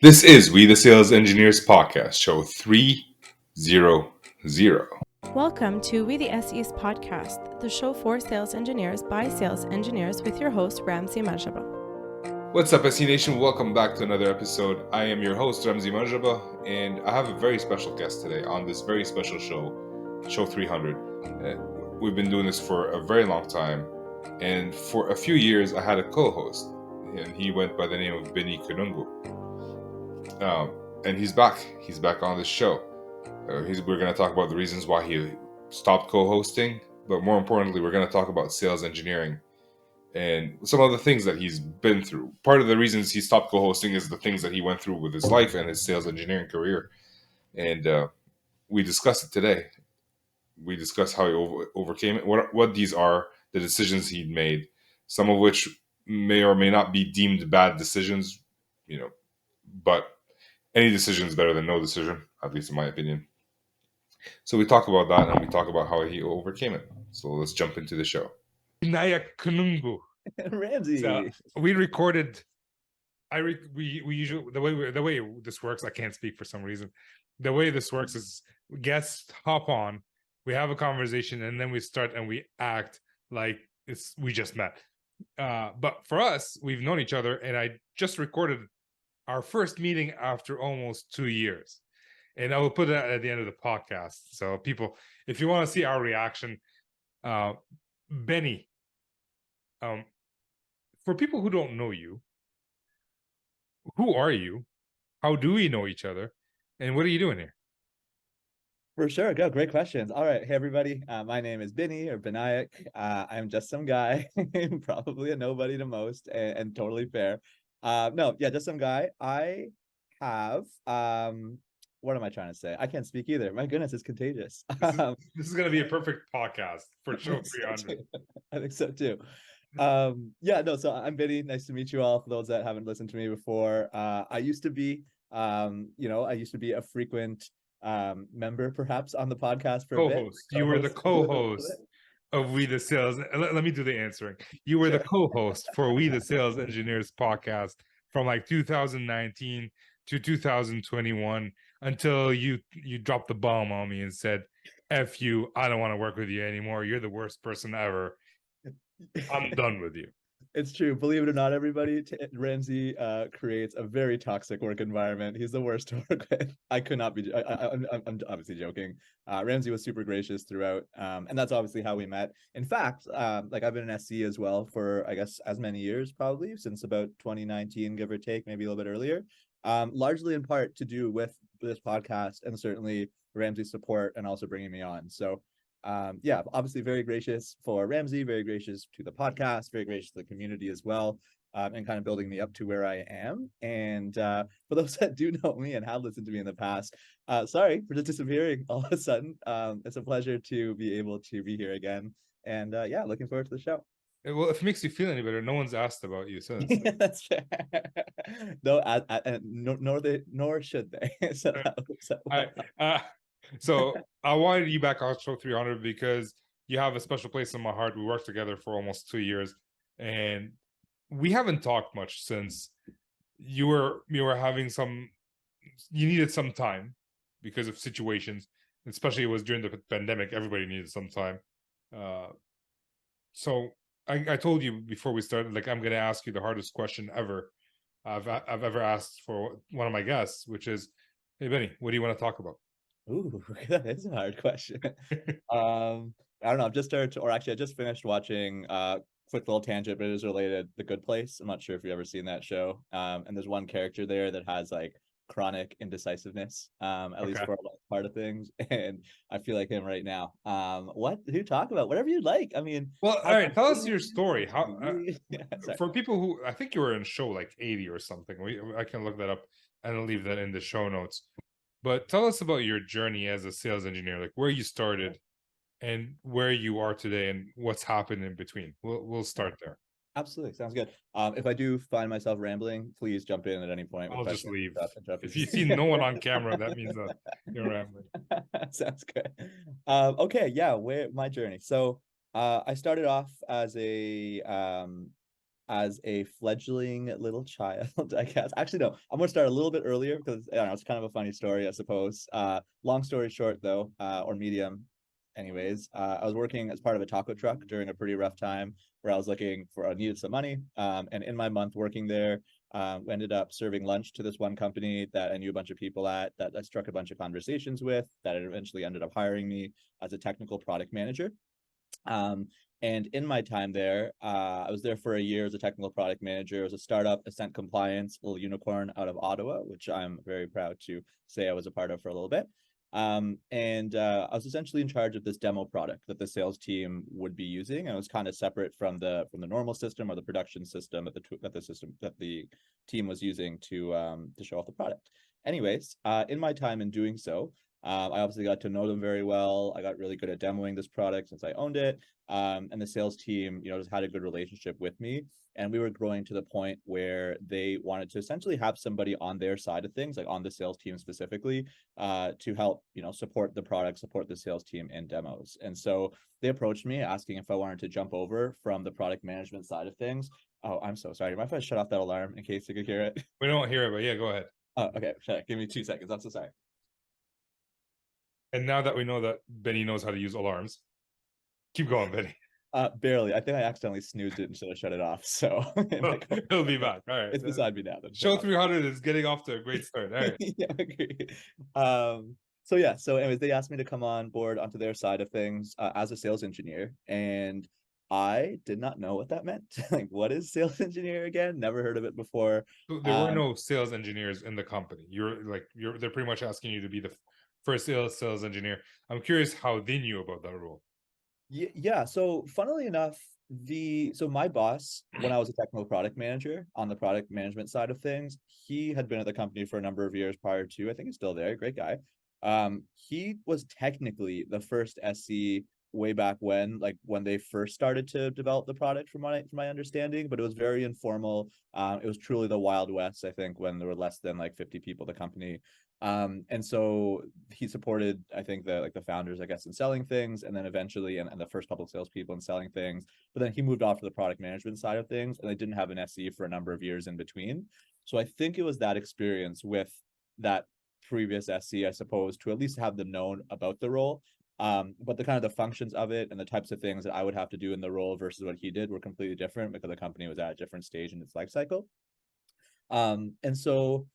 This is We the Sales Engineers podcast, show 300. Welcome to We the SEs podcast, the show for sales engineers by sales engineers with your host, Ramzi Majaba. What's up, SE Nation? Welcome back to another episode. I am your host, Ramzi Majaba, and I have a very special guest today on this very special show, show 300. We've been doing this for a very long time, and for a few years, I had a co-host, and he went by the name of Binayak Kanungo. And he's back. He's back on this show. We're going to talk about the reasons why he stopped co-hosting, but more importantly, we're going to talk about sales engineering and some of the things that he's been through. Part of the reasons he stopped co-hosting is the things that he went through with his life and his sales engineering career. And we discussed it today. We discussed how he overcame it, what these are, the decisions he'd made, some of which may or may not be deemed bad decisions, but any decision is better than no decision, at least in my opinion. So we talk about that, and we talk about how he overcame it. So let's jump into the show. Binayak Kanungo. Ramzi. So we recorded. We usually the way this works. I can't speak for some reason. The way this works is guests hop on, we have a conversation, and then we start and we act like we just met. But for us, we've known each other, and I just recorded our first meeting after almost 2 years. And I will put that at the end of the podcast. So people, if you want to see our reaction, Bini, for people who don't know you, who are you? How do we know each other? And what are you doing here? For sure. Go. Great questions. All right. Hey, everybody. My name is Bini or Binayak. I'm just some guy, probably a nobody to most, and totally fair. Just some guy. I have, what am I trying to say? I can't speak either. My goodness, it's contagious. This is going to be a perfect podcast for show 300. I think so too. So I'm Bini. Nice to meet you all. For those that haven't listened to me before, I used to be, a frequent member perhaps on the podcast for co-host. You were the co-host of We the Sales. Let me do the answering. You were the co-host for We the Sales Engineers podcast from like 2019 to 2021 until you dropped the bomb on me and said, F you, I don't want to work with you anymore. You're the worst person ever. I'm done with you. It's true. Believe it or not, everybody, Ramzi creates a very toxic work environment. He's the worst to work with. I could not be. I'm obviously joking. Ramzi was super gracious throughout, and that's obviously how we met. In fact, I've been an SC as well for, I guess, as many years, probably since about 2019, give or take, maybe a little bit earlier. Largely in part to do with this podcast and certainly Ramzi's support and also bringing me on. So. Obviously very gracious for Ramzi, very gracious to the podcast, very gracious to the community as well, and kind of building me up to where I am. And for those that do know me and have listened to me in the past, sorry for just disappearing all of a sudden. It's a pleasure to be able to be here again. And looking forward to the show. Well, if it makes you feel any better, no one's asked about you since. That's fair. No, nor should they. So I wanted you back on show 300 because you have a special place in my heart. We worked together for almost 2 years, and we haven't talked much since you were having you needed some time because of situations, especially it was during the pandemic. Everybody needed some time. So I told you before we started, like, I'm going to ask you the hardest question ever I've ever asked for one of my guests, which is, hey, Bini, what do you want to talk about? Ooh, that is a hard question. I don't know. I just finished watching quick little tangent, but it is related, The Good Place. I'm not sure if you've ever seen that show. And there's one character there that has like chronic indecisiveness, at least for a part of things. And I feel like him right now. Who talk about? Whatever you like. I mean, well, all right, tell us your story. How Yeah, for people who, I think you were in show like 80 or something. I can look that up and I'll leave that in the show notes. But tell us about your journey as a sales engineer, like where you started and where you are today and what's happened in between. We'll start there. Absolutely. Sounds good. If I do find myself rambling, please jump in at any point. I'll just leave. If you see no one on camera, that means that you're rambling. Sounds good. My journey. So I started off as a as a fledgling little child, I guess. Actually, no, I'm gonna start a little bit earlier because I don't know, it's kind of a funny story, I suppose. Long story short, though, or medium, anyways, I was working as part of a taco truck during a pretty rough time where I was looking for, I needed some money. And in my month working there, we ended up serving lunch to this one company that I knew a bunch of people at, that I struck a bunch of conversations with, that eventually ended up hiring me as a technical product manager. And in my time there, I was there for a year as a technical product manager. It was a startup, Assent Compliance, a little unicorn out of Ottawa, which I'm very proud to say I was a part of for a little bit. And I was essentially in charge of this demo product that the sales team would be using, and it was kind of separate from the normal system or the production system that the team was using to show off the product. Anyways, in my time in doing so, I obviously got to know them very well. I got really good at demoing this product since I owned it. And the sales team, just had a good relationship with me. And we were growing to the point where they wanted to essentially have somebody on their side of things, like on the sales team specifically, to help, support the product, support the sales team in demos. And so they approached me asking if I wanted to jump over from the product management side of things. Oh, I'm so sorry. Do you mind if I shut off that alarm in case you could hear it? We don't hear it, but yeah, go ahead. Oh, okay. Sure. Give me 2 seconds. I'm so sorry. And now that we know that Benny knows how to use alarms, keep going, Benny. Barely. I think I accidentally snoozed it instead of shut it off. So He'll be back. All right. It's beside me now. Show 300 is getting off to a great start. All right. Yeah, I agree. So yeah. So anyways, they asked me to come on board onto their side of things as a sales engineer, and I did not know what that meant. Like, what is sales engineer again? Never heard of it before. So there were no sales engineers in the company. They're pretty much asking you to be the first sales engineer. I'm curious how they knew about that role. Yeah. So funnily enough, my boss, when I was a technical product manager on the product management side of things, he had been at the company for a number of years prior to, I think he's still there, great guy. He was technically the first SC way back when, like when they first started to develop the product, from my understanding, but it was very informal. It was truly the Wild West, I think, when there were less than like 50 people at the company. And so he supported, I think, the founders, I guess, in selling things, and then eventually and the first couple of salespeople in selling things. But then he moved off to the product management side of things, and they didn't have an SE for a number of years in between. So I think it was that experience with that previous SE, I suppose, to at least have them known about the role. But the kind of the functions of it and the types of things that I would have to do in the role versus what he did were completely different because the company was at a different stage in its life cycle. And so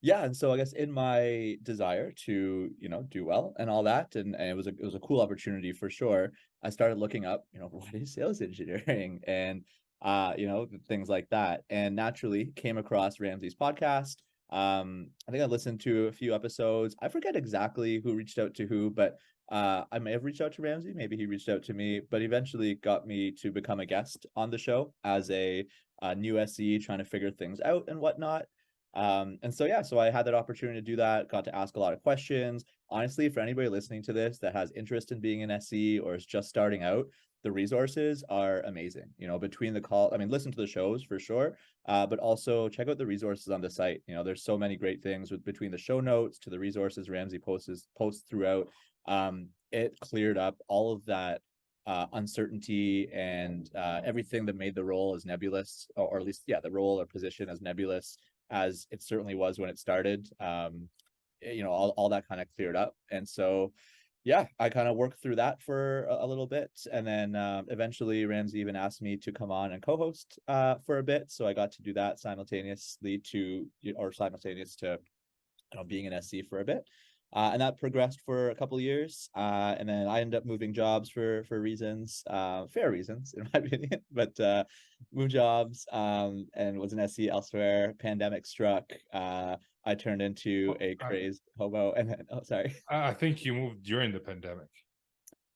I guess in my desire to do well and all that, and it was a cool opportunity for sure, I started looking up what is sales engineering and things like that, and naturally came across Ramsey's podcast. I think I listened to a few episodes. I forget exactly who reached out to who, but I may have reached out to Ramsey, maybe he reached out to me, but eventually got me to become a guest on the show as a new SE trying to figure things out and whatnot. And so I had that opportunity to do that, got to ask a lot of questions. Honestly, for anybody listening to this that has interest in being an SE or is just starting out, the resources are amazing. Between the call, I mean, listen to the shows for sure, but also check out the resources on the site. There's so many great things between the show notes to the resources Ramsey posts throughout. It cleared up all of that uncertainty and everything that made the role as nebulous, or at least, the role or position as nebulous as it certainly was when it started. All that kind of cleared up. And so, I kind of worked through that for a little bit. And then eventually Ramsey even asked me to come on and co-host for a bit. So I got to do that simultaneous to being an SC for a bit. And that progressed for a couple of years. And then I ended up moving jobs for reasons, fair reasons, in my opinion, but moved jobs and was an SE elsewhere. Pandemic struck. I turned into a crazed hobo. And then, sorry. I think you moved during the pandemic.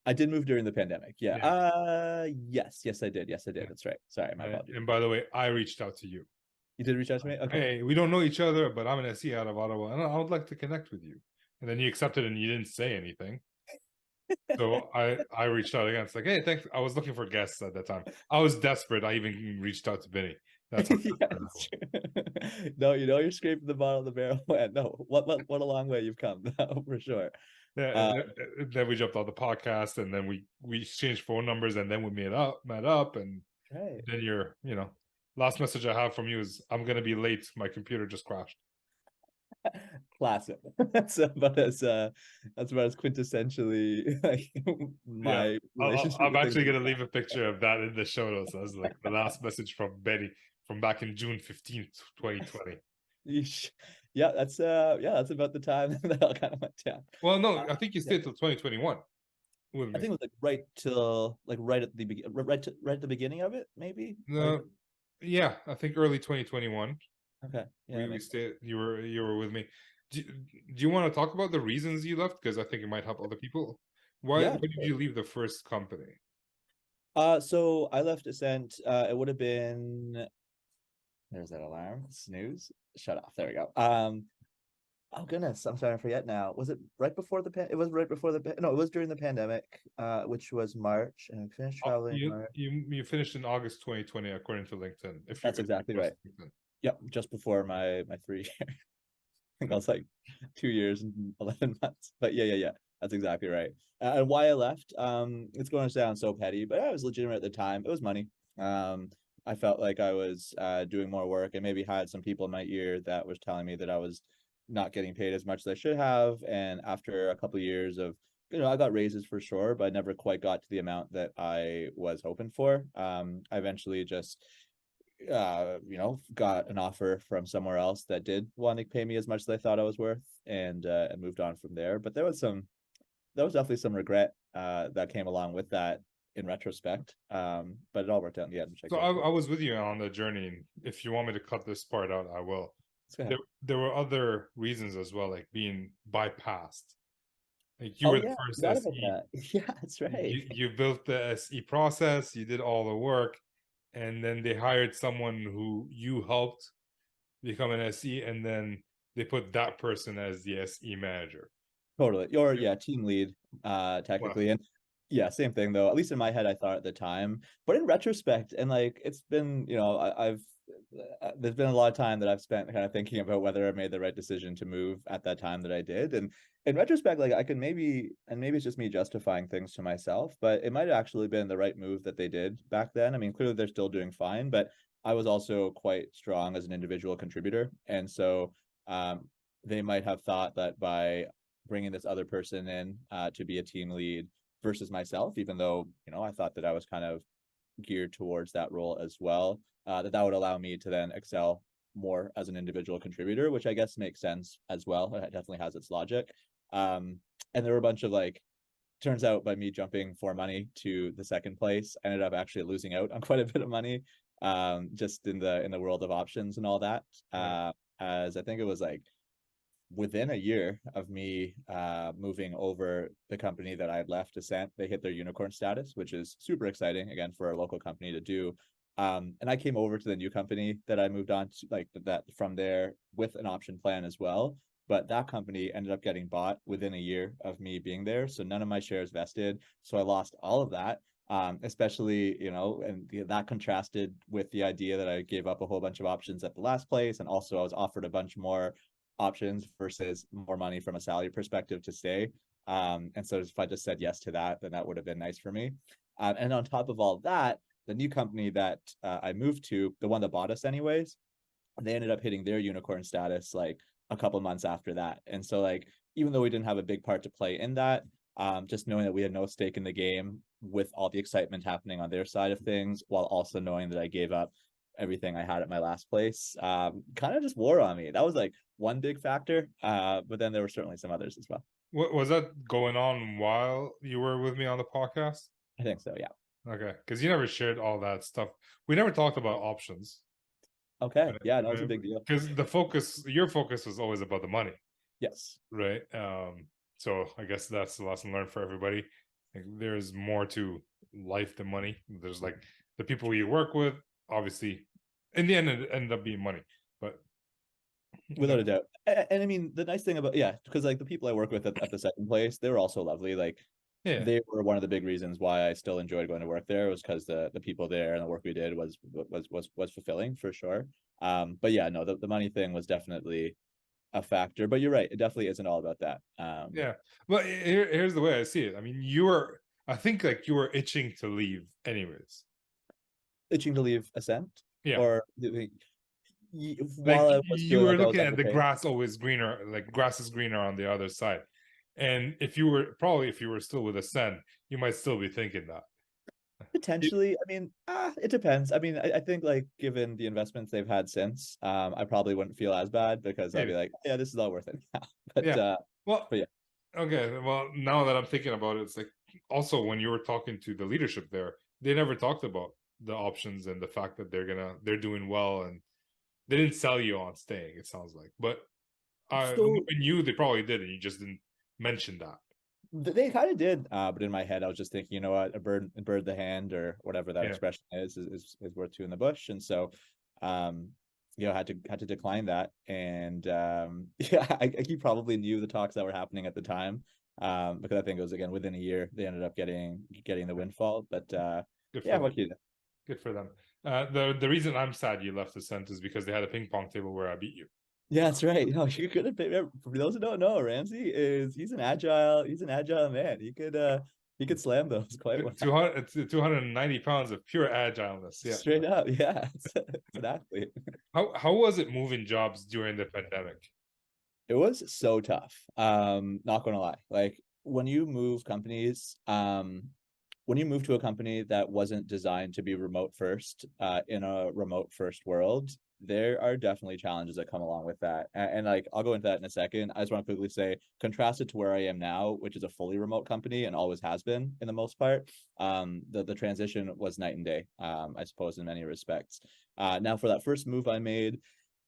I did move during the pandemic. Yeah. Yes, I did. Yeah. That's right. Sorry, my apologies. And by the way, I reached out to you. You did reach out to me? Okay. Hey, we don't know each other, but I'm an SE out of Ottawa, and I would like to connect with you. And then you accepted and you didn't say anything. So I reached out again. It's like, hey, thanks. I was looking for guests at that time. I was desperate. I even reached out to Bini. That's no, you're scraping the bottom of the barrel. No, what a long way you've come, for sure. Yeah, then we jumped on the podcast, and then we exchanged phone numbers, and then we met up, and right. then you're Last message I have from you is, I'm gonna be late. My computer just crashed. Classic. That's about as quintessentially like Yeah, my relationship I'm with things. actually gonna leave a picture of that in the show notes as like the last message from Benny from back in June 15th, 2020. Yeesh. Yeah, that's about the time that all kind of went down. Well, no, Uh, I think you yeah. stayed till 2021 with I me. think it was like right till like right at the right at the beginning of it, maybe. Like No, yeah, I think early 2021. okay, yeah, that We makes sense. stayed. You were with me. Do, do you want to talk about the reasons you left? Because I think it might help other people. Why Yeah. did you leave the first company? So I left Ascent. It would have been there's that alarm. Snooze. Shut off. There we go. Oh goodness, I'm starting to forget now. Was it right before it was right before no, it was during the pandemic, which was March, and I finished traveling in March. You finished in August 2020 according to LinkedIn. That's If you exactly post right. LinkedIn. Yep, just before my 3 year. I think I was like 2 years and 11 months. But yeah. That's exactly right. And why I left, it's going to sound so petty, but I was legitimate at the time. It was money. Um, I felt like I was doing more work and maybe had some people in my ear that was telling me that I was not getting paid as much as I should have. And after a couple of years of, I got raises for sure, but I never quite got to the amount that I was hoping for. I eventually just got an offer from somewhere else that did want to pay me as much as I thought I was worth, and moved on from there. But there was definitely some regret that came along with that in retrospect. But it all worked out in the end, which I So can't. I was with you on the journey. And if you want me to cut this part out, I will. Let's go ahead. There were other reasons as well, like being bypassed. Like you Oh were the yeah, first forgot about SE. that. Yeah, that's right. You built the SE process, you did all the work, and then they hired someone who you helped become an SE, and then they put that person as the SE manager. Totally. Or yeah, team lead, Well, technically. And yeah, same thing though. At least in my head, I thought at the time. But in retrospect, and like it's been, I've there's been a lot of time that I've spent kind of thinking about whether I made the right decision to move at that time that I did. And in retrospect, like I can maybe it's just me justifying things to myself, but it might have actually been the right move that they did back then. I mean, clearly they're still doing fine, but I was also quite strong as an individual contributor. And so they might have thought that by bringing this other person in to be a team lead versus myself, even though I thought that I was kind of geared towards that role as well, that would allow me to then excel more as an individual contributor, which I guess makes sense as well. It definitely has its logic. And there were a bunch of like, turns out by me jumping for money to the second place, I ended up actually losing out on quite a bit of money, just in the world of options and all that. right. As I think it was like within a year of me moving over, the company that I had left, Assent, they hit their unicorn status, which is super exciting again for a local company to do. And I came over to the new company that I moved on to, like that from there with an option plan as well. But that company ended up getting bought within a year of me being there. So none of my shares vested. So I lost all of that. Especially, and that contrasted with the idea that I gave up a whole bunch of options at the last place. And also I was offered a bunch more options versus more money from a salary perspective to stay. And so if I just said yes to that, then that would have been nice for me. And on top of all that, the new company that I moved to, the one that bought us anyways, they ended up hitting their unicorn status like a couple months after that. And so like, even though we didn't have a big part to play in that, just knowing that we had no stake in the game with all the excitement happening on their side of things, while also knowing that I gave up everything I had at my last place, kind of just wore on me. That was like one big factor, but then there were certainly some others as well. What was that going on while you were with me on the podcast? I think so, yeah. Okay, because you never shared all that stuff. We never talked about options. Okay, yeah, no, it's a big deal. Because your focus was always about the money, Yes. right? So I guess that's the lesson learned for everybody. Like, there's more to life than money. There's like the people you work with, obviously, in the end, it ended up being money. But Without a doubt. And I mean, the nice thing about, yeah, because like the people I work with at the second place, they were also lovely. Like yeah, they were one of the big reasons why I still enjoyed going to work there, was because the people there and the work we did was fulfilling for sure. But yeah, no, the money thing was definitely a factor. But you're right, it definitely isn't all about that. yeah. But here's the way I see it. I mean, I think like you were itching to leave anyways. Itching to leave Ascent. Yeah. Or Like while I was you feeling were like I was looking at the underpaid. grass always greener, like grass is greener on the other side. And if you were still with Ascend, you might still be thinking that. Potentially, I mean, it depends. I mean, I think like given the investments they've had since, I probably wouldn't feel as bad because I'll be Maybe. like, yeah, this is all worth it now. But Yeah. Well, but yeah, okay. Well, now that I'm thinking about it, it's like also when you were talking to the leadership there, they never talked about the options and the fact that they're doing well, and they didn't sell you on staying. It sounds like, but so knowing you, they probably did, and you just didn't mention that. they kind of did. But in my head, I was just thinking, you know what, a bird the hand or whatever that Yeah. expression is worth two in the bush. And so, um, had to decline that. And yeah, he probably knew the talks that were happening at the time. Because I think it was again within a year they ended up getting the windfall. But Good yeah, for them. what can you do? Good for them. The reason I'm sad you left Ascent is because they had a ping pong table where I beat you. Yeah, that's right. No, you could have been. For those who don't know, Ramsey is he's an agile man. He could slam those quite well. 290 pounds of pure agileness. Yeah. Straight up, yeah. It's an athlete. How was it moving jobs during the pandemic? It was so tough. Not gonna lie. Like when you move to a company that wasn't designed to be remote first, in a remote first world, there are definitely challenges that come along with that. And like I'll go into that in a second. I just want to quickly say, contrast it to where I am now, which is a fully remote company and always has been in the most part. The transition was night and day, I suppose, in many respects. Now for that first move I made,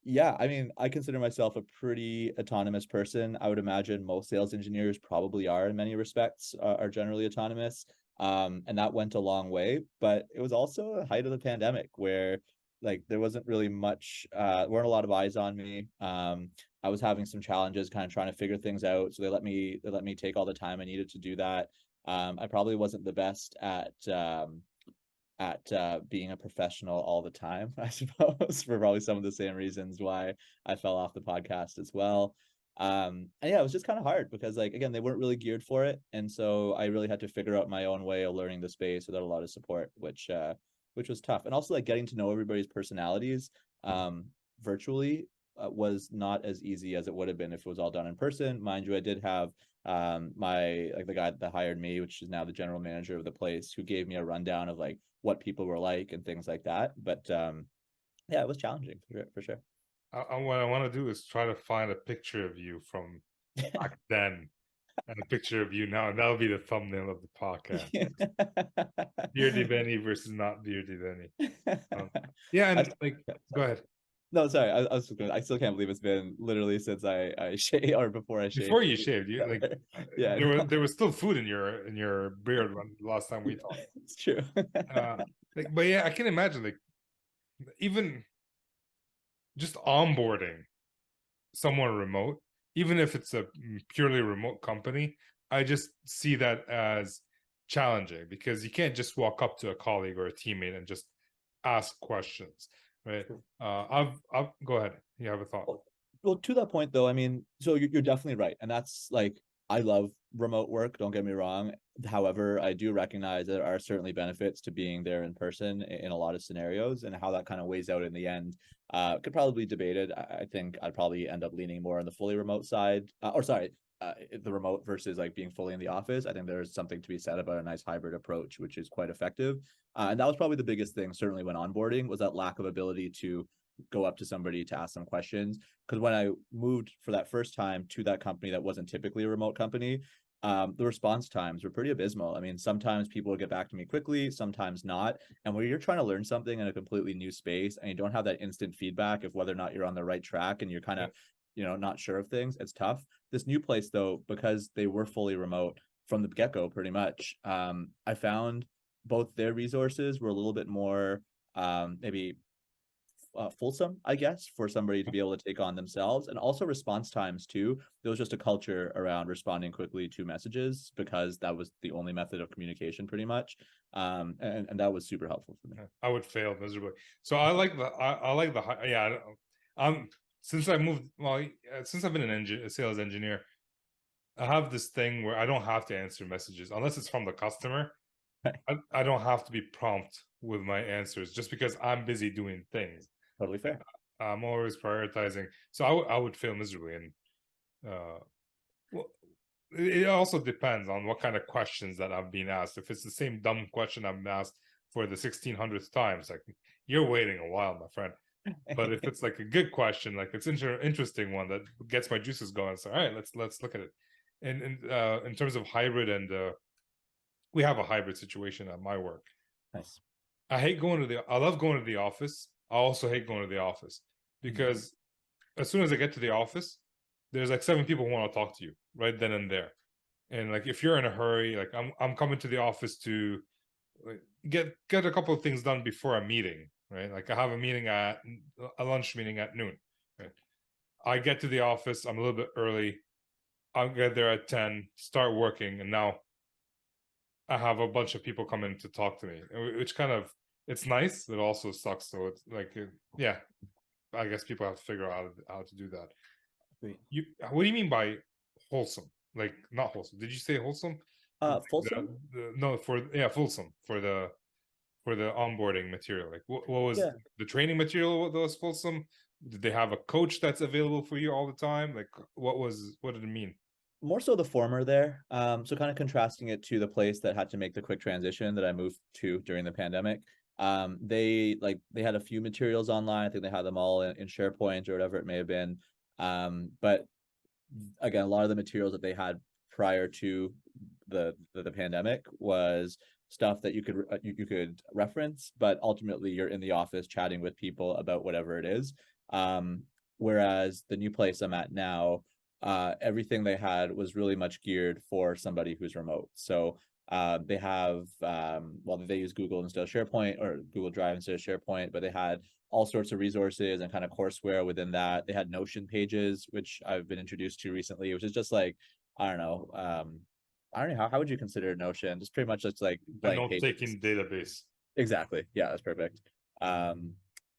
yeah, I mean, I consider myself a pretty autonomous person. I would imagine most sales engineers probably are in many respects, are generally autonomous. And that went a long way, but it was also a height of the pandemic where like there wasn't really much, weren't a lot of eyes on me. I was having some challenges kind of trying to figure things out. So they let me take all the time I needed to do that. I probably wasn't the best at being a professional all the time, I suppose, for probably some of the same reasons why I fell off the podcast as well. And yeah, it was just kind of hard because like again, they weren't really geared for it. And so I really had to figure out my own way of learning the space without a lot of support, which was tough. And also like getting to know everybody's personalities virtually was not as easy as it would have been if it was all done in person. Mind you, I did have my like the guy that hired me, which is now the general manager of the place, who gave me a rundown of like what people were like and things like that. But yeah, it was challenging for sure. What I want to do is try to find a picture of you from back then and a picture of you now, and that'll be the thumbnail of the podcast. Beardy Benny versus not Beardy Benny. Yeah, I, and like, go ahead. no, sorry, I was just gonna, I still can't believe it's been literally since I shaved or before I Before shaved. you shaved, you like Yeah, there was still food in your beard when last time we talked. it's true. But yeah, I can imagine like even just onboarding someone remote, even if it's a purely remote company, I just see that as challenging because you can't just walk up to a colleague or a teammate and just ask questions, right? I've go ahead. You have a thought? Well, to that point though, I mean, so you're definitely right, and that's like I love remote work. Don't get me wrong. However, I do recognize there are certainly benefits to being there in person in a lot of scenarios, and how that kind of weighs out in the end could probably be debated. I think I'd probably end up leaning more on the fully remote side, or sorry, the remote versus like being fully in the office. I think there's something to be said about a nice hybrid approach, which is quite effective. And that was probably the biggest thing, certainly when onboarding, was that lack of ability to go up to somebody to ask them questions. Because when I moved for that first time to that company that wasn't typically a remote company, the response times were pretty abysmal. I mean, sometimes people would get back to me quickly, sometimes not. And when you're trying to learn something in a completely new space and you don't have that instant feedback of whether or not you're on the right track and you're kind of, not sure of things, it's tough. This new place, though, because they were fully remote from the get-go, pretty much, I found both their resources were a little bit more maybe fulsome, I guess, for somebody to be able to take on themselves, and also response times too. There was just a culture around responding quickly to messages because that was the only method of communication, pretty much, and that was super helpful for me. I would fail miserably. So I like the yeah. Since I moved, well, since I've been a sales engineer, I have this thing where I don't have to answer messages unless it's from the customer. Right. I don't have to be prompt with my answers just because I'm busy doing things. Totally fair. I'm always prioritizing. So I would fail miserably. And well, it also depends on what kind of questions that I'm being asked. If it's the same dumb question I'm asked for the 1600th time, it's like, you're waiting a while, my friend. But if it's like a good question, like it's interesting one that gets my juices going, so all right, let's look at it. And in terms of hybrid, and we have a hybrid situation at my work. Nice. I love going to the office. I also hate going to the office because as soon as I get to the office, there's like 7 people who want to talk to you right then and there. And like if you're in a hurry, like I'm coming to the office to like, get a couple of things done before a meeting, right? Like I have a lunch meeting at noon. Right? I get to the office, I'm a little bit early. I'll get there at 10, start working, and now I have a bunch of people coming to talk to me, which kind of, it's nice, but also sucks. So it's like, yeah, I guess people have to figure out how to do that. Great. What do you mean by wholesome? Like not wholesome? Did you say wholesome? Folsom? No, fulsome for the onboarding material. Like what was Yeah. the training material that was fulsome? Did they have a coach that's available for you all the time? Like what did it mean? More so the former there. So kind of contrasting it to the place that had to make the quick transition that I moved to during the pandemic. They had a few materials online. I think they had them all in SharePoint or whatever it may have been. But again, a lot of the materials that they had prior to the pandemic was stuff that you could reference, but ultimately you're in the office chatting with people about whatever it is. Whereas the new place I'm at now, everything they had was really much geared for somebody who's remote. So they have they use Google instead of SharePoint, or Google Drive instead of SharePoint, but they had all sorts of resources and kind of courseware within that. They had Notion pages, which I've been introduced to recently, which is just like, I don't know. I don't know, how would you consider Notion? Just pretty much just like A blank pages. note-taking database. Exactly. Yeah, that's perfect. Yeah,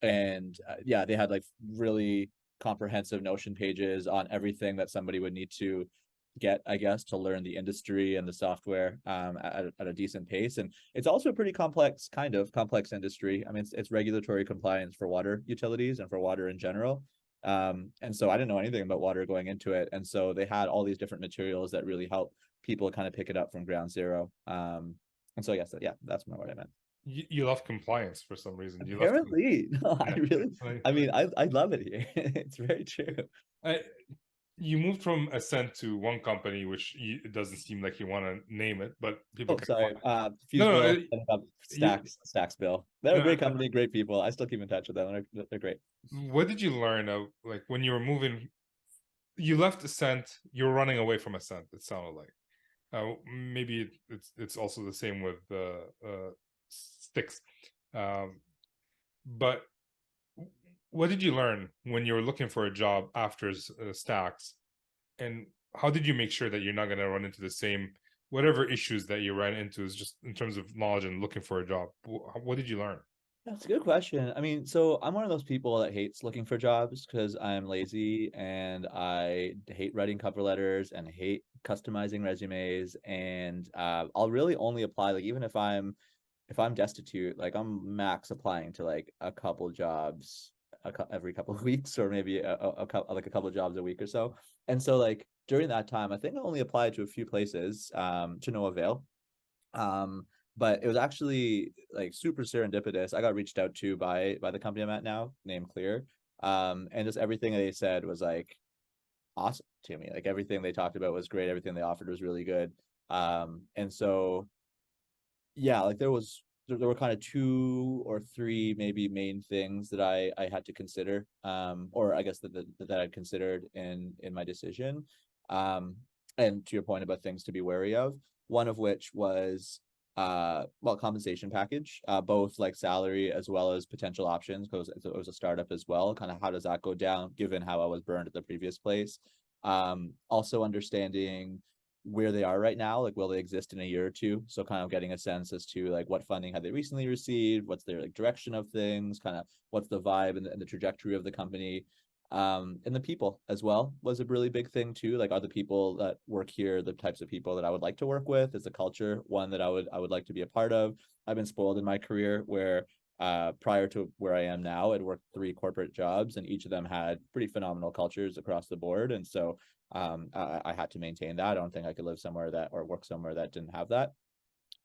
they had like really comprehensive Notion pages on everything that somebody would need to get, I guess, to learn the industry and the software at a decent pace. And it's also a pretty complex, kind of complex industry. I mean, it's regulatory compliance for water utilities and for water in general. And so I didn't know anything about water going into it. And so they had all these different materials that really help people kind of pick it up from ground zero. And so I guess yeah, that's more what I meant. You love compliance for some reason. You love Apparently, no, yeah. I really, I mean, I love it here. It's very true. You moved from Assent to one company, which it doesn't seem like you want to name it, but people Oh, can. sorry. No, Fuseville, you, Stacks Bill. They're a great company, great people. I still keep in touch with them. They're great. what did you learn of, like, when you were moving? You left Assent. You were running away from Assent. It sounded like. Maybe it's also the same with Sticks. But what did you learn when you were looking for a job after Stacks, and how did you make sure that you're not going to run into the same whatever issues that you ran into, is just in terms of knowledge and looking for a job? What did you learn? That's a good question. I mean, so I'm one of those people that hates looking for jobs because I'm lazy and I hate writing cover letters and hate customizing resumes. And I'll really only apply, like, even if I'm destitute, like I'm max applying to like a couple jobs every couple of weeks, or maybe a couple of jobs a week or so. And so like during that time, I think I only applied to a few places to no avail. But it was actually like super serendipitous. I got reached out to by the company I'm at now, named Clear. And just everything they said was like awesome to me. Like everything they talked about was great. Everything they offered was really good. And so yeah, like there were kind of 2 or 3 maybe main things that I had to consider, or I guess that I considered in my decision. And to your point about things to be wary of, one of which was compensation package, both like salary as well as potential options, because it was a startup as well. Kind of how does that go down given how I was burned at the previous place. Also understanding where they are right now, like will they exist in a year or two, so kind of getting a sense as to like what funding have they recently received, what's their like direction of things, kind of what's the vibe and the trajectory of the company. And the people as well was a really big thing too. Like, are the people that work here the types of people that I would like to work with? Is the culture one that I would like to be a part of? I've been spoiled in my career where prior to where I am now, I'd worked 3 corporate jobs, and each of them had pretty phenomenal cultures across the board. And so I had to maintain that. I don't think I could live somewhere that or work somewhere that didn't have that.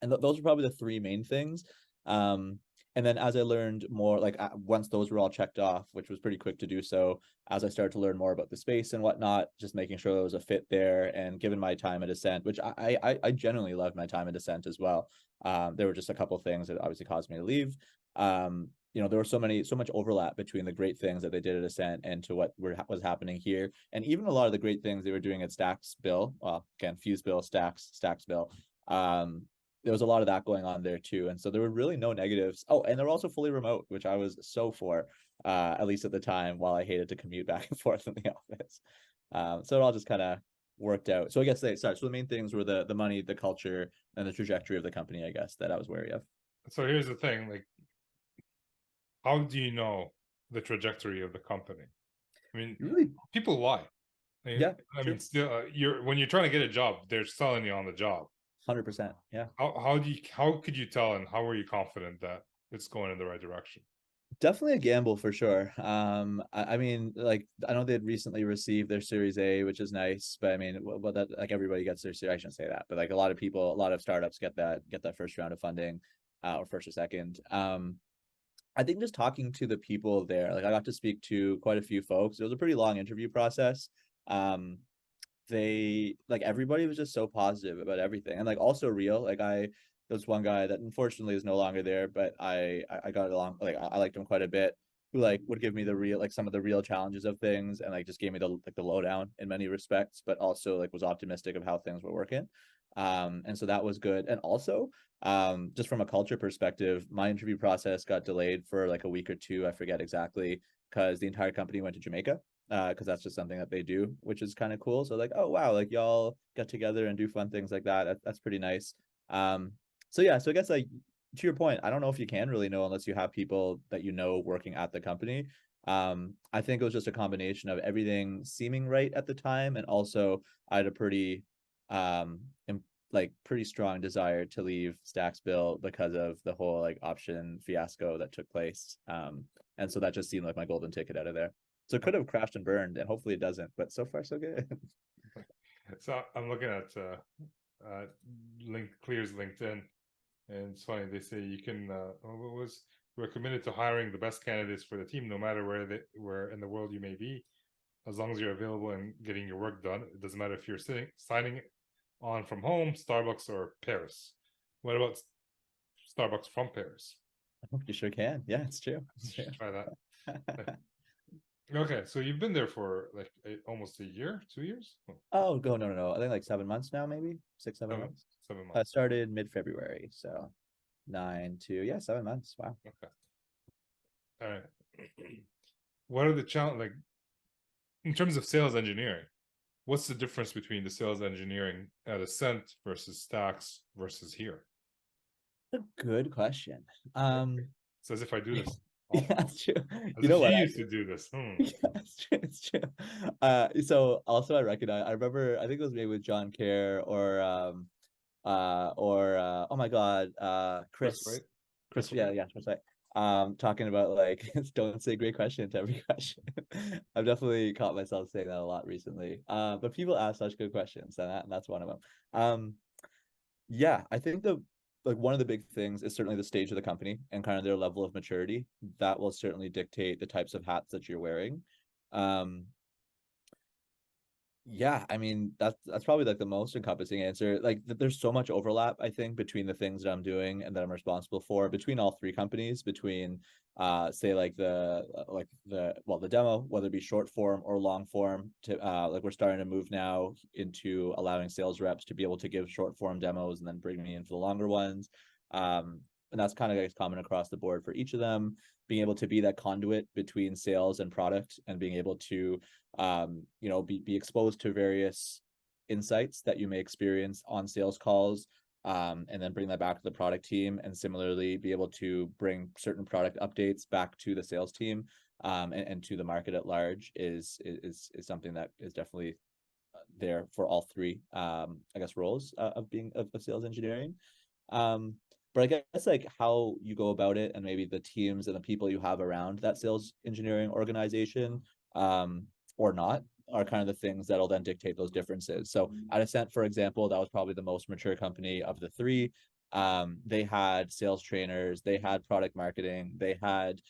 And those are probably the 3 main things. And then as I learned more, like once those were all checked off, which was pretty quick to do so, as I started to learn more about the space and whatnot, just making sure there was a fit there. And given my time at Assent, which I genuinely loved my time at Assent as well, there were just a couple things that obviously caused me to leave. There was so much overlap between the great things that they did at Assent and to what was happening here, and even a lot of the great things they were doing at Stacksville. Well, again, Fuseville, Stacksville. There was a lot of that going on there too, and so there were really no negatives. Oh, and they're also fully remote, which I was so for, at least at the time, while I hated to commute back and forth in the office. So it all just kind of worked out. So I guess so the main things were the money, the culture, and the trajectory of the company, I guess, that I was wary of. So here's the thing, like, how do you know the trajectory of the company? I mean, Really? people lie. Yeah, I true. mean, still, when you're trying to get a job, they're selling you on the job. 100%. Yeah. How could you tell, and how were you confident that it's going in the right direction? Definitely a gamble for sure. I mean, like, I know they'd recently received their Series A, which is nice, but I mean, well, that, like, everybody gets their Series. I shouldn't say that, but like a lot of startups get that first round of funding, or first or second. I think just talking to the people there, like I got to speak to quite a few folks. It was a pretty long interview process. Um, they like everybody was just so positive about everything, and like also real. Like there's one guy that unfortunately is no longer there, but I got along, like I liked him quite a bit, who like would give me the real, like some of the real challenges of things, and like just gave me the lowdown in many respects, but also like was optimistic of how things were working. And so that was good. And also just from a culture perspective, my interview process got delayed for like a week or two, I forget exactly, because the entire company went to Jamaica, because that's just something that they do, which is kind of cool. So like, oh wow, like y'all get together and do fun things like that. That's pretty nice. So yeah, so I guess like to your point, I don't know if you can really know unless you have people that you know working at the company. I think it was just a combination of everything seeming right at the time, and also I had a pretty pretty strong desire to leave Stacksville because of the whole like option fiasco that took place. And so that just seemed like my golden ticket out of there. So it could have crashed and burned, and hopefully it doesn't. But so far, so good. So I'm looking at Clear's LinkedIn, and it's funny. They say you can. We're committed to hiring the best candidates for the team, no matter where in the world you may be, as long as you're available and getting your work done. It doesn't matter if you're signing on from home, Starbucks, or Paris. What about Starbucks from Paris? I hope you sure can. Yeah, it's true. It's true. Try that. Okay, so you've been there for like almost a year, 2 years? Oh, no. I think like 7 months now, maybe 6, 7 months. 7 months. I started mid-February, so 7 months. Wow. Okay. All right. What are the challenge, like, in terms of sales engineering? What's the difference between the sales engineering at Assent versus Stacks versus here? A good question. It's as if I do this Yeah, often. that's true. As You know if what? you used to do this. Yeah, it's true. So also I remember, I think it was maybe with John Kerr or oh my God, Chris, right? Chris, yeah, that's right. Talking about like don't say great question to every question. I've definitely caught myself saying that a lot recently. But people ask such good questions, and that's one of them. Yeah, I think one of the big things is certainly the stage of the company and kind of their level of maturity. That will certainly dictate the types of hats that you're wearing. Um, yeah, I mean that's probably like the most encompassing answer. Like there's so much overlap, I think, between the things that I'm doing and that I'm responsible for between all 3 companies, between say like the demo, whether it be short form or long form, to like we're starting to move now into allowing sales reps to be able to give short form demos and then bring me in for the longer ones. And that's kind of like common across the board for each of them, being able to be that conduit between sales and product, and being able to be exposed to various insights that you may experience on sales calls, and then bring that back to the product team, and similarly be able to bring certain product updates back to the sales team. and to the market at large is something that is definitely there for all three, I guess, roles of being of sales engineering. But I guess like how you go about it and maybe the teams and the people you have around that sales engineering organization, or not, are kind of the things that'll then dictate those differences. So at Assent, for example, that was probably the most mature company of the three. They had sales trainers, they had product marketing, they had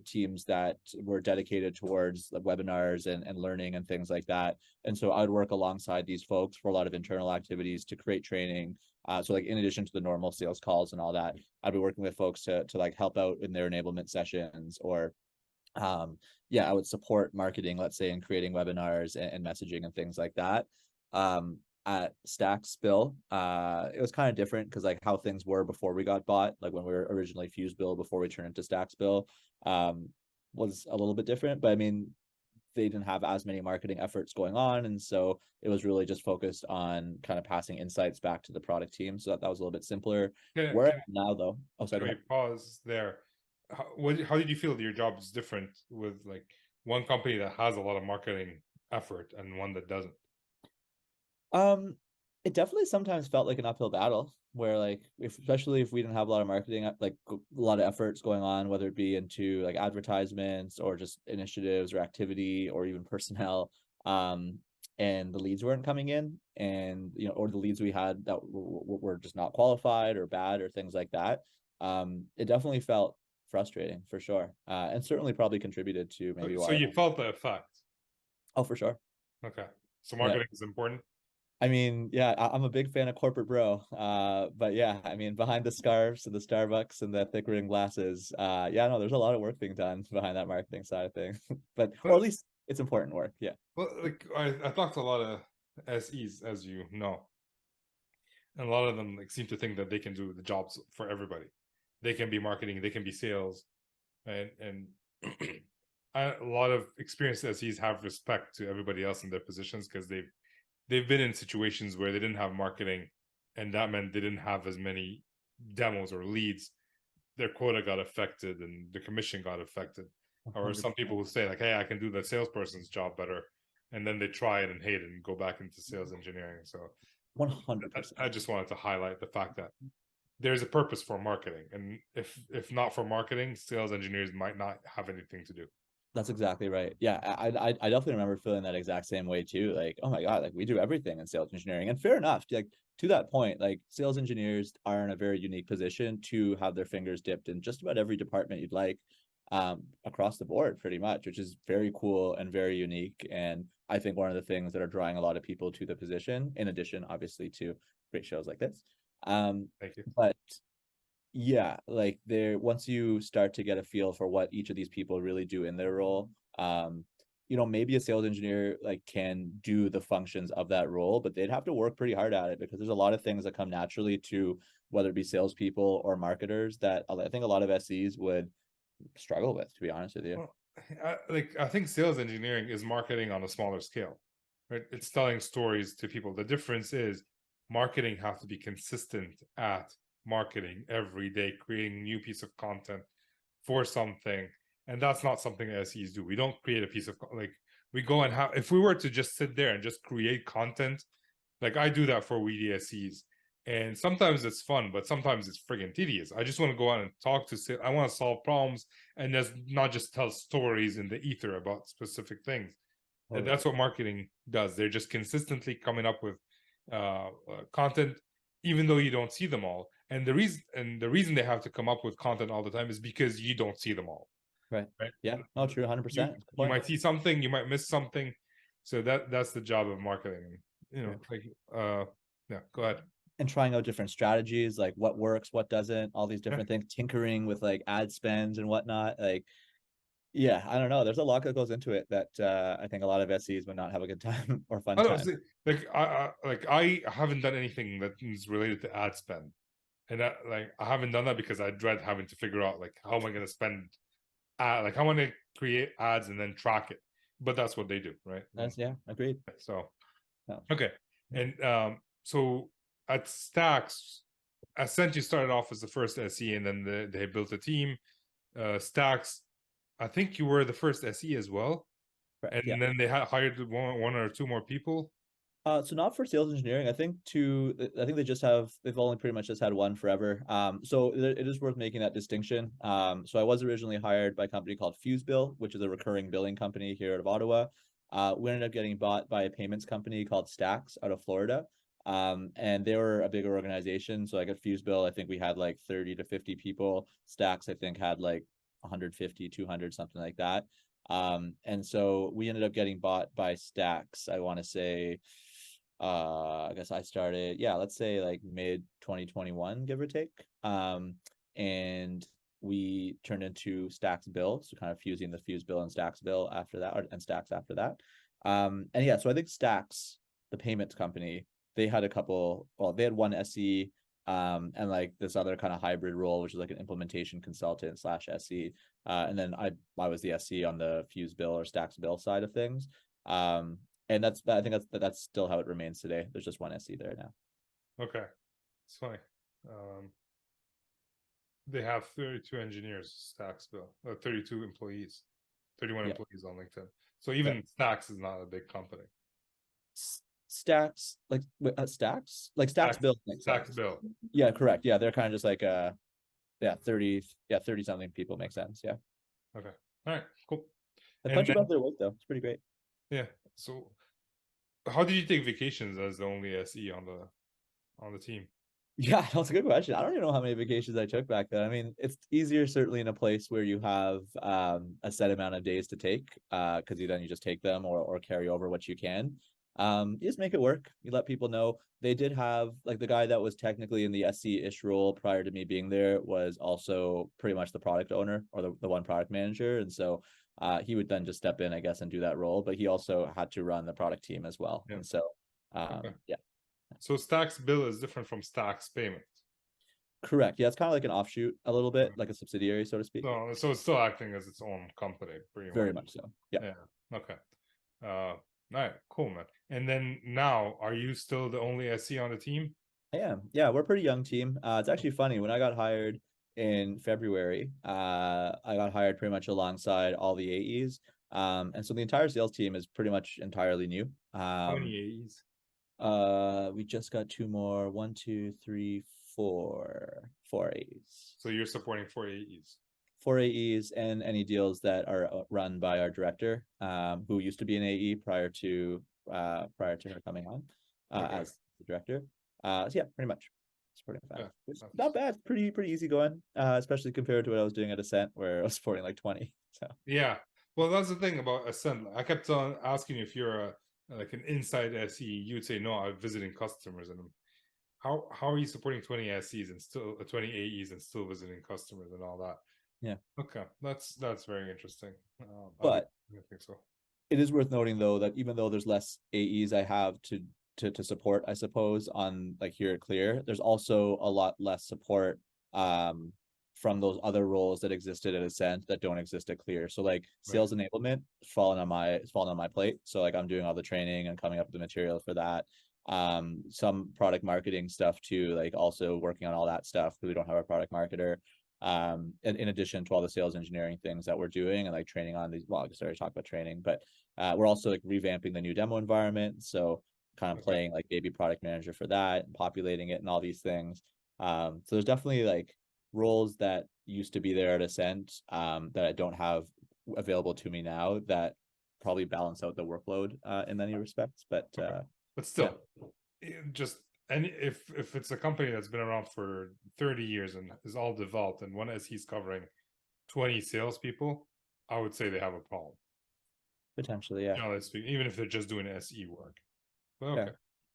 teams that were dedicated towards like webinars and learning and things like that. And so I'd work alongside these folks for a lot of internal activities to create training. So like in addition to the normal sales calls and all that, I'd be working with folks to like help out in their enablement sessions, or I would support marketing, let's say, in creating webinars and messaging and things like that. At Stack Spill, it was kind of different because like how things were before we got bought, like when we were originally FuseBill before we turned into Stack Spill, was a little bit different. But I mean, they didn't have as many marketing efforts going on, and so it was really just focused on kind of passing insights back to the product team. So that was a little bit simpler. Where now though? Oh, sorry. Can we pause there? How did you feel that your job is different with like one company that has a lot of marketing effort and one that doesn't? It definitely sometimes felt like an uphill battle where like especially if we didn't have a lot of marketing, like a lot of efforts going on, whether it be into like advertisements or just initiatives or activity or even personnel, and the leads weren't coming in, and or the leads we had that were just not qualified or bad or things like that. It definitely felt frustrating for sure, and certainly probably contributed to maybe why. So you felt the effect. Oh, for sure. Okay, so marketing is important. I mean, yeah, I'm a big fan of corporate bro. But yeah, I mean, behind the scarves and the Starbucks and the thick rim glasses, no, there's a lot of work being done behind that marketing side of things. Or at least it's important work. Yeah. Well, like I talked to a lot of SEs, as you know, and a lot of them like seem to think that they can do the jobs for everybody. They can be marketing, they can be sales, and a lot of experienced SEs have respect to everybody else in their positions because they've been in situations where they didn't have marketing, and that meant they didn't have as many demos or leads. Their quota got affected and the commission got affected. 100%. Or some people who say like, hey, I can do the salesperson's job better, and then they try it and hate it and go back into sales engineering. So 100%. I just wanted to highlight the fact that there's a purpose for marketing, and if not for marketing, sales engineers might not have anything to do. That's exactly right. Yeah, I definitely remember feeling that exact same way too. Like, oh my God, like we do everything in sales engineering. And fair enough, like to that point, like sales engineers are in a very unique position to have their fingers dipped in just about every department you'd like, across the board pretty much, which is very cool and very unique. And I think one of the things that are drawing a lot of people to the position, in addition, obviously, to great shows like this. Thank you. But yeah, like once you start to get a feel for what each of these people really do in their role, maybe a sales engineer like can do the functions of that role, but they'd have to work pretty hard at it because there's a lot of things that come naturally to whether it be salespeople or marketers that I think a lot of SEs would struggle with, to be honest with you. Well, I think sales engineering is marketing on a smaller scale, right? It's telling stories to people. The difference is marketing has to be consistent at marketing every day, creating new piece of content for something, and that's not something SEs do. We don't create a piece of we go and have. If we were to just sit there and just create content, like I do that for Weedy SEs, and sometimes it's fun, but sometimes it's friggin' tedious. I just want to go out and talk to. I want to solve problems, and that's not just tell stories in the ether about specific things. And that's what marketing does. They're just consistently coming up with content, even though you don't see them all. And the reason they have to come up with content all the time is because you don't see them all. Right. Yeah. No, true. 100%. You might see something, you might miss something. So that's the job of marketing. Go ahead. And trying out different strategies, like what works, what doesn't, all these different things, tinkering with like ad spends and whatnot. Like, yeah, I don't know. There's a lot that goes into it that I think a lot of SEs would not have a good time or fun time. I haven't done anything that is related to ad spend. And I haven't done that because I dread having to figure out like how am I going to spend how am I going to create ads and then track it. But that's what they do, right? Agreed. So okay. And so at Stacks, Assent, you started off as the first SE, and then they built a team. Stacks, I think you were the first SE as well, Correct. and Yeah. then they hired one or two more people. So not for sales engineering. I think they've only pretty much just had one forever. So it is worth making that distinction. So I was originally hired by a company called FuseBill, which is a recurring billing company here out of Ottawa. We ended up getting bought by a payments company called Stacks out of Florida. And they were a bigger organization. So like at FuseBill, I think we had like 30 to 50 people. Stacks, I think, had like 150, 200, something like that. And so we ended up getting bought by Stacks, I want to say, I guess I started, yeah, let's say like mid 2021, give or take. And we turned into Stacks Bill, so kind of fusing the Fuse Bill and Stacks Bill after that, and Stacks after that. And yeah, so I think Stacks, the payments company, they had they had one SE, and like this other kind of hybrid role, which is like an implementation consultant slash SE. And then I was the SE on the Fuse Bill or Stacks Bill side of things. And I think that's still how it remains today. There's just one SE there now. Okay, it's funny. They have 32 engineers, Stacksville, 32 employees, 31 Yeah. employees on LinkedIn. So even Stacks is not a big company. Stacks, like Stacks, like Stacks Bill makes Stacks sense. Bill. Yeah, correct. Yeah, they're kind of just like 30 something people make sense. Yeah. Okay. All right. Cool. A And bunch then, about their work though. It's pretty great. yeah. So, how did you take vacations as the only SE on the team? Yeah, that's a good question. I don't even know how many vacations I took back then. I mean, it's easier certainly in a place where you have a set amount of days to take, because you just take them or carry over what you can. You just make it work. You let people know. They did have like the guy that was technically in the SC-ish role prior to me being there was also pretty much the product owner or the one product manager. And so he would then just step in, I guess, and do that role. But he also had to run the product team as well. Yeah. And so Okay. yeah. So Stacks Bill is different from Stacks Payment. Correct. Yeah, it's kind of like an offshoot a little bit, like a subsidiary, so to speak. So it's still acting as its own company, pretty Very much. much so. Yeah. Yeah. Okay. All right. Cool, man. And then now, are you still the only SC on the team? I am. Yeah, we're a pretty young team. It's actually funny. When I got hired in February, I got hired pretty much alongside all the AEs. And so the entire sales team is pretty much entirely new. How many AEs? We just got two more. One, two, three, four AEs. So you're supporting 4 AEs. 4 AEs and any deals that are run by our director, who used to be an AE prior to her coming on as the director. So yeah, pretty much supporting fast. Yeah, It's not bad. Pretty easy going, especially compared to what I was doing at Assent, where I was supporting like 20. So yeah. Well, that's the thing about Assent. I kept on asking you if you're like an inside SE. You'd say no, I'm visiting customers. And how are you supporting 20 SEs and still 20 AEs and still visiting customers and all that? yeah. Okay, that's very interesting. But I think so. it is worth noting though that even though there's less AEs I have to support, I suppose, on like here at Clear, there's also a lot less support from those other roles that existed at Assent that don't exist at Clear. So like sales enablement is falling on my plate. So like I'm doing all the training and coming up with the material for that. Some product marketing stuff too, like also working on all that stuff because we don't have a product marketer. And in addition to all the sales engineering things that we're doing and like training on these, well, I started talking about training, but we're also like revamping the new demo environment. So kind of playing like baby product manager for that and populating it and all these things. So there's definitely like roles that used to be there at Assent that I don't have available to me now that probably balance out the workload in many respects. But still, just and if it's a company that's been around for 30 years and is all developed, and one SE's covering 20 salespeople, I would say they have a problem. Potentially, yeah. Even if they're just doing SE work. But okay.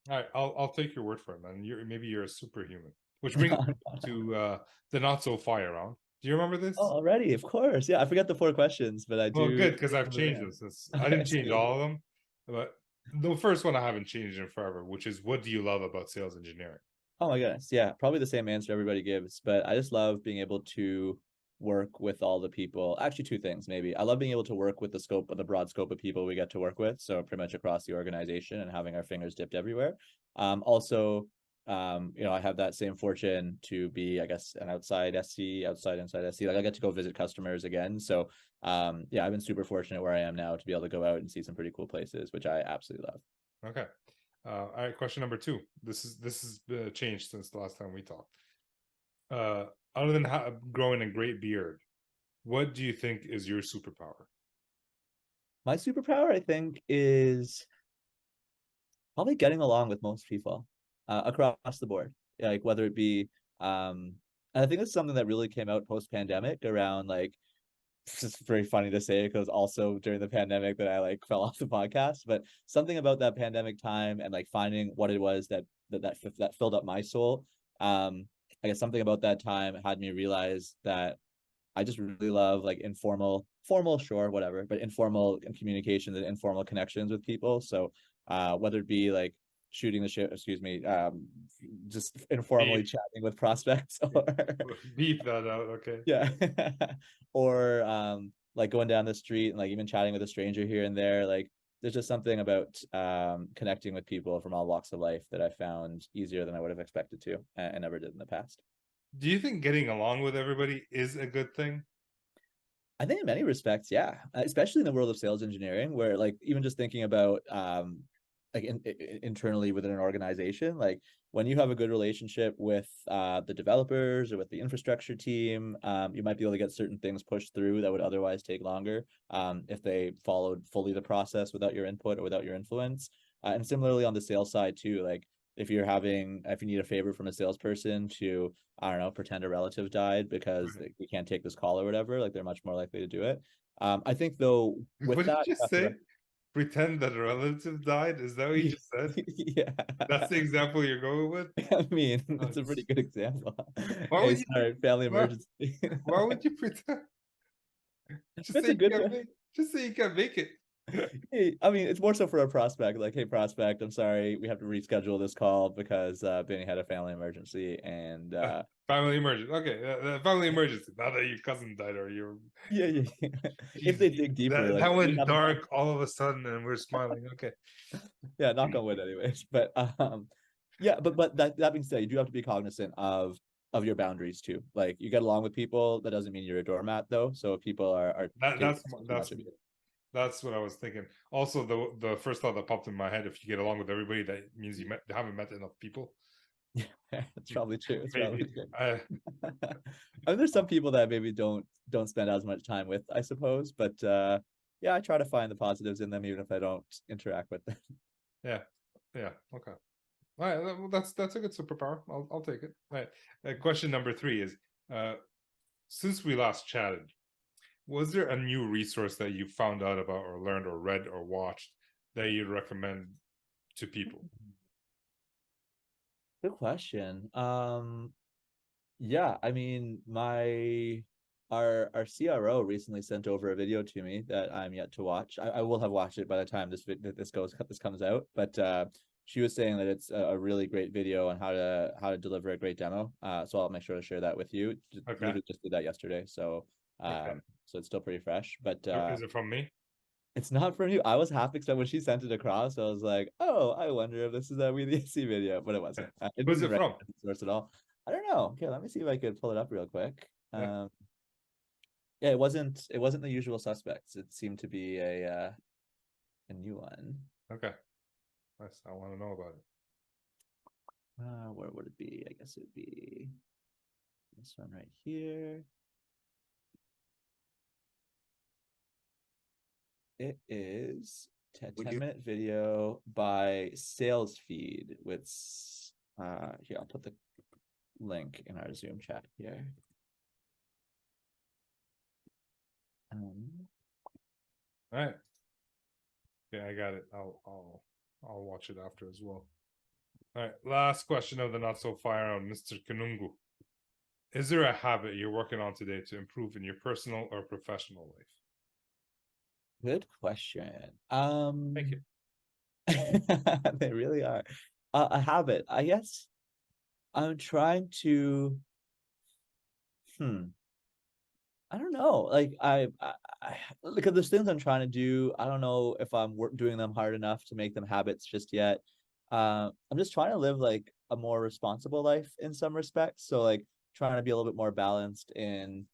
All right, I'll take your word for it, man. Maybe you're a superhuman. Which brings me to the not so fire round. Do you remember this? Oh, already, of course. Yeah, I forgot the 4 questions, but I do. Well, good, because I've changed them since I didn't change all of them. But the first one I haven't changed in forever, which is, what do you love about sales engineering? Oh my goodness. Yeah, probably the same answer everybody gives, but I just love being able to work with all the people. Actually, 2 things maybe. I love being able to work with the broad scope of people we get to work with. So pretty much across the organization and having our fingers dipped everywhere. Also, I have that same fortune to be, I guess, an outside SC, inside SC. Like I get to go visit customers again. So yeah, I've been super fortunate where I am now to be able to go out and see some pretty cool places, which I absolutely love. Okay. All right, question number 2. This is changed since the last time we talked. Other than growing a great beard, what do you think is your superpower? My superpower, I think, is probably getting along with most people across the board. Like whether it be, and I think it's something that really came out post-pandemic around like, it's just very funny to say because also during the pandemic that I like fell off the podcast, but something about that pandemic time and like finding what it was that filled up my soul. I guess something about that time had me realize that I just really love like formal, sure, whatever, but informal communications and informal connections with people. So whether it be like shooting the shit, excuse me, just informally chatting with prospects or beep that out, okay. Yeah. Or like going down the street and like even chatting with a stranger here and there. Like there's just something about connecting with people from all walks of life that I found easier than I would have expected to and never did in the past. Do you think getting along with everybody is a good thing? I think in many respects, yeah, especially in the world of sales engineering, where like even just thinking about like internally within an organization, like when you have a good relationship with the developers or with the infrastructure team, you might be able to get certain things pushed through that would otherwise take longer if they followed fully the process without your input or without your influence. And similarly on the sales side too, like if you need a favor from a salesperson to, I don't know, pretend a relative died because we can't take this call or whatever, like they're much more likely to do it. I think though with what that, did you just say? Pretend that a relative died? Is that what you just said? Yeah, that's the example you're going with. I mean, it's a pretty good example. Why Hey, would sorry, family emergency. Why would you pretend? Just That's a good just say you can't make it. Hey, I mean, it's more so for a prospect. Like, hey, prospect, I'm sorry, we have to reschedule this call because Bini had a family emergency and family emergency. Okay, family emergency. Not that your cousin died or your yeah. If they dig deeper, that went dark all of a sudden, and we're smiling. Okay. Yeah, knock on wood, anyways. But yeah, but that being said, you do have to be cognizant of your boundaries too. Like you get along with people, that doesn't mean you're a doormat though. So if people are that's what I was thinking. Also, the first thought that popped in my head: if you get along with everybody, that means you haven't met enough people. Yeah, it's probably true. It's maybe. Probably true. I mean, there's some people that maybe don't spend as much time with, I suppose. But yeah, I try to find the positives in them, even if I don't interact with them. Yeah. Okay. All right. Well, that's a good superpower. I'll take it. All right. Question number 3 is: since we last chatted, was there a new resource that you found out about or learned or read or watched that you'd recommend to people? Good question. Yeah, I mean, our CRO recently sent over a video to me that I'm yet to watch. I will have watched it by the time this comes out, but she was saying that it's a really great video on how to deliver a great demo. So I'll make sure to share that with you. Literally just did that yesterday, so so it's still pretty fresh. But is it from me? It's not from you. I was half expecting when she sent it across. I was like, oh, I wonder if this is a We the SC video, but it wasn't. Who's it from? Source at all. I don't know. Okay, let me see if I could pull it up real quick. Yeah. Yeah, it wasn't the usual suspects. It seemed to be a new one. Okay. Nice. I want to know about it. Where would it be? I guess it would be this one right here. It is a 10-minute video by Sales Feed with here, I'll put the link in our Zoom chat here. All right. Yeah, I got it. I'll watch it after as well. All right. Last question of the not so fire on Mr. Kanungo. Is there a habit you're working on today to improve in your personal or professional life? Good question. Thank you. They really are. A habit, I guess. I'm trying to. I don't know. Like I because there's things I'm trying to do. I don't know if I'm doing them hard enough to make them habits just yet. I'm just trying to live like a more responsible life in some respects. So like trying to be a little bit more balanced in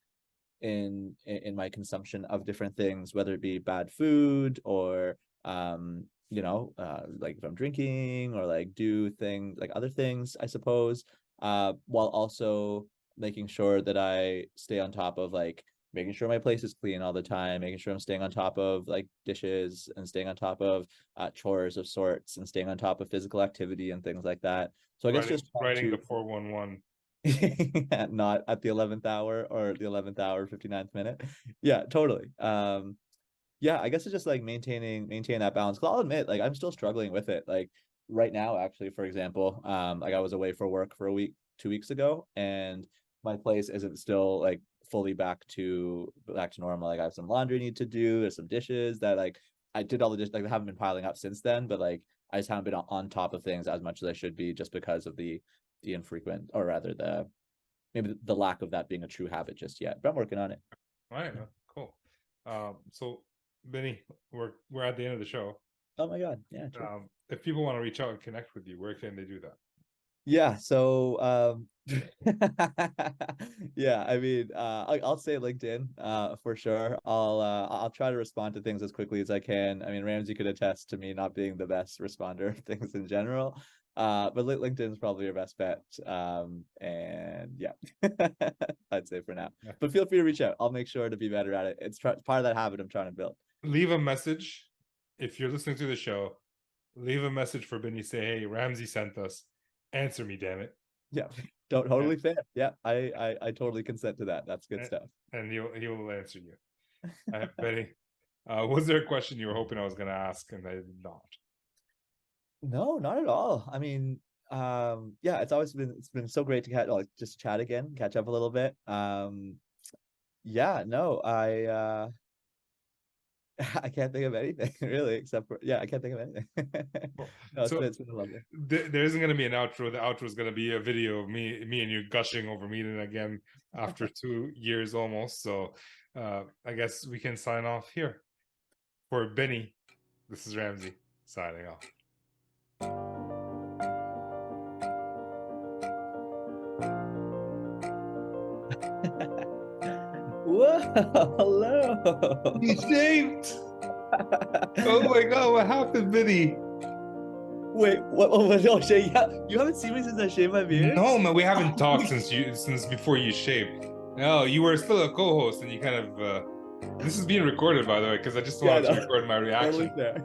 my consumption of different things, whether it be bad food or like if I'm drinking or like do things like other things, I suppose, while also making sure that I stay on top of like making sure my place is clean all the time, making sure I'm staying on top of like dishes and staying on top of chores of sorts and staying on top of physical activity and things like that. So I guess just writing the 411. not at the 11th hour or the 11th hour 59th minute. Yeah, totally. Yeah, I guess it's just like maintain that balance. 'Cause I'll admit, like I'm still struggling with it. Like right now, actually, for example, like I was away for work for a week 2 weeks ago, and my place isn't still like fully back to normal. Like I have some laundry I need to do, there's some dishes that like I did all the dishes, like they haven't been piling up since then, but like I just haven't been on top of things as much as I should be just because of the infrequent, or rather the maybe the lack of that being a true habit just yet. But I'm working on it. All right, cool. So Bini, we're at the end of the show. Oh my god, yeah, true. If people want to reach out and connect with you, where can they do that? Yeah, so yeah, I mean, I'll say LinkedIn, for sure. I'll try to respond to things as quickly as I can. I mean, Ramsey could attest to me not being the best responder of things in general. But LinkedIn is probably your best bet. And yeah, I'd say for now. Yeah. But feel free to reach out. I'll make sure to be better at it. It's part of that habit I'm trying to build. Leave a message if you're listening to the show. Leave a message for Bini. Say, hey, Ramsey sent us. Answer me, damn it. Yeah, totally fair. Yeah, I totally consent to that. That's good stuff. And he'll answer you. Bini, was there a question you were hoping I was going to ask and I did not? No, not at all. I mean, yeah, it's been so great to like just chat again, catch up a little bit. Yeah, no, I can't think of anything really, except for I can't think of anything. No, it's been lovely. There isn't going to be an outro. The outro is going to be a video of me and you gushing over meeting again after 2 years almost. So I guess we can sign off here. For Bini, this is Ramsey signing off. Whoa, hello. You shaved. Oh my god, what happened, Bini? Wait, what? Oh, Shay, you haven't seen me since I shaved my beard? No, man, we haven't talked since before you shaved. No, you were still a co-host, and you kind of. This is being recorded, by the way, because I just wanted to record my reaction. Totally fair.